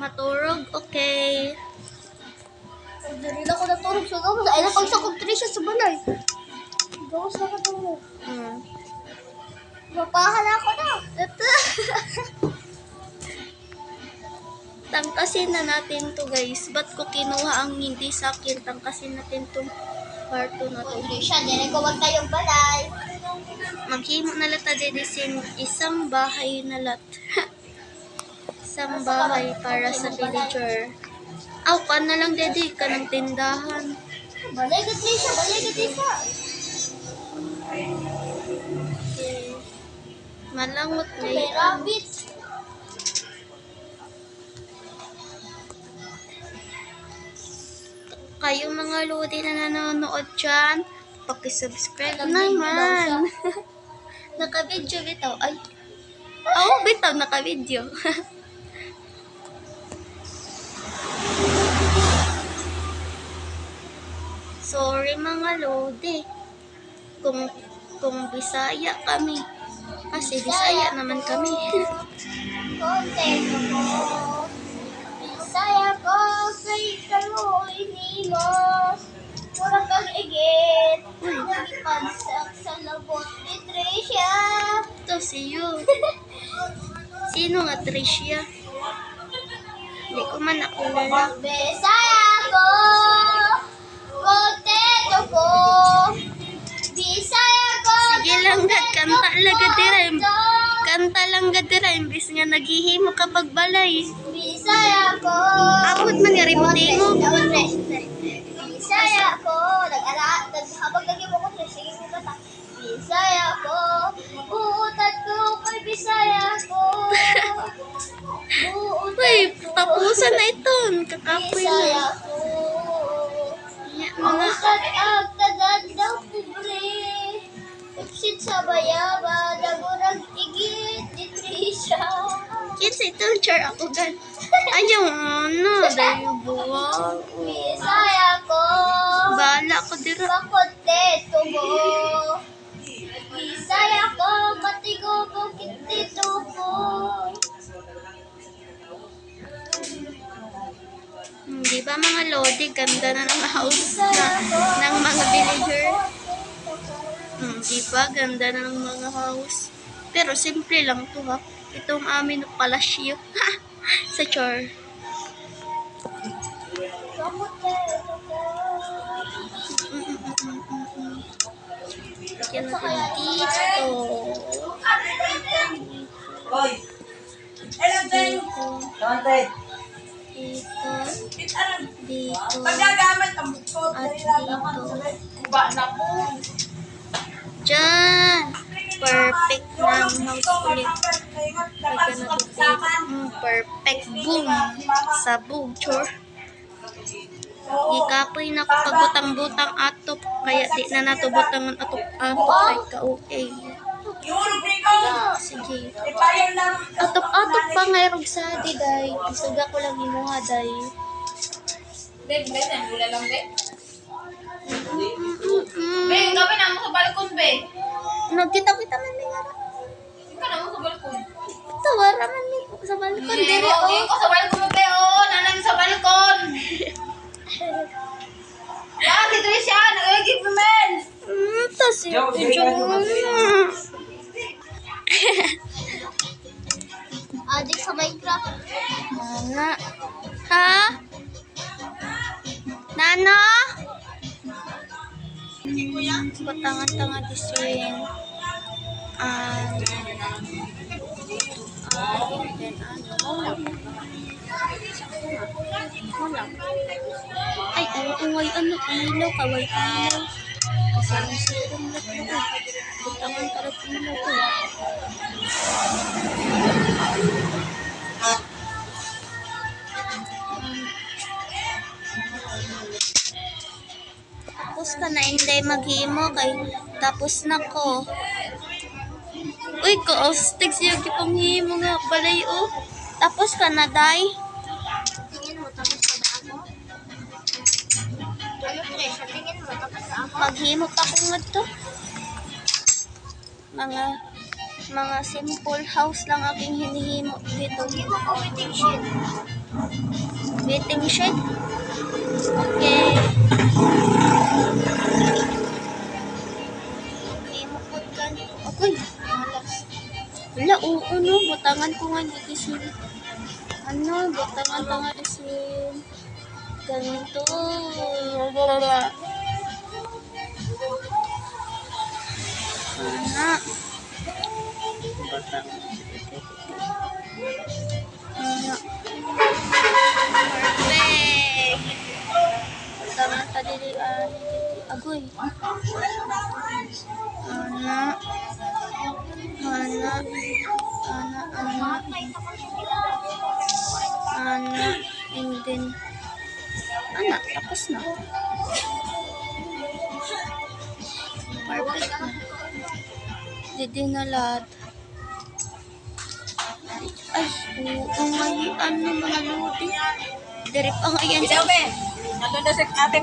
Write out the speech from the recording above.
Maturog, okay. Dali na ko natulog sa gawas. Ay, napagsakog siya sa balay. Gawas na natulog. Mapahan ako na. Tangkasin na natin to guys. Ba't ko kinuha ang hindi sa akin? Tangkasin natin tong kwarto na to. Trisha, dili ko wag kayong balay. Maghimo na lata dedisin isang bahay na lat. Isang bahay para sa villager. Aw, ka na lang dedi ka ng tindahan. Balay ka Trisha, balay ka Trisha. Okay. Malangot na May yan. rabbit. Kayong mga lodi na nanonood dyan, pakisubscribe naman. Naka-video bitaw. Ay. Oo, bitaw, naka-video. Sorry mga lodi. Kung Bisaya kami. Kasi Bisaya naman kami. Content ko. Bisaya ko. Kay karoy ni mo. Murag kang igit. Nagipagsak sa labot ni Trisha. Ito si you. Sino nga Tricia? Hindi ko man nakulala. Bisaya ko. Contento ko. Bisaya ko. Sige lang gad, kanta lang gad dira. Kanta lang gad dira. Imbis nga naghihimo kapag balay. Bisaya ko. Abot man nga rimoti mo. Bisaya ko. Habang lagi mo ko, sige mo bata. Bisaya ko. Uutat ko kay Bisaya ko. Uy, tapusan na ito. Kakapoy Bisaya na. ko. Mga Uutat ang tagad ng pobre. Upsit sa bayaba. Dagurag igit ni Trisha. kids ito, char ako gan. Ayaw, ano, dahil buwag. Bisaya ko. Bahala ko dira. Makontento mo. Bisaya ko. Matigo mo kitito ko. Di ba mga lodi, ganda na ng house ng mga villager. Di ba, ganda na ng mga house. Pero simple lang to ha. Itong amin ng palasyo. Sa char. Makontento ko. Yan natin dito. Hoy! Ilan tayo? Content. Dito. Dito. Paggagamit ang bukod. At dito. Kuba na po. Diyan. Perfect na ang house ulit. Perfect. Boom. Sabog. Chor. Ikapoy na ko pagbutang-butang atop. Kaya di na natubutangan atop. Ay ka-okay. Sige. Atop-atop pa ngayrong sa di, day. Isuga ko lang imuha, day. Be, wala lang, be. Be, gawin na mo sa balkon, be. Nagkita-kita man ni nga. Ika na mo sa balkon. Tawara man ni sa balkon. Diri, Okay, ko sa balkon mo, be, oh. Nanang sa balkon. Yan, si Trisha, nag-agip mo, men. Tas yung Adik sa Minecraft. Nana. Ha? Nano? Patangan-tanga di swing. Ay, uungay ano, ilaw, kaway ilaw. Kasi ang sirong lat mo ko. Patangan tarat ilaw ko. Tapos ka na, hindi maghimo kay tapos na ko. Uy, kaostig siya kipang himo nga balay o. Tapos ka na, day. Tingin mo tapos na ba ako? Ano Trisha, tingin mo tapos na ako? Maghimo pa ko nga to. Mga simple house lang aking hinihimo dito. Hindi mo ko waiting sheet. Betting sheet. Okay. Okay, mapot ka. Okay, malas. Wala, oo, no. Butangan ko nga isin. Ano, butangan pa nga isin. Ganito. Ana. Butangan. Ana. Perfect. Butangan pa dili. Agoy. Ana. Ana. Ana. And then, ana, tapos na. Perfect na. Didi na lahat. Ay, oo, ngayon, ano mga lodi. Dari pa nga yan. Ikaw, be. Nandun na si ate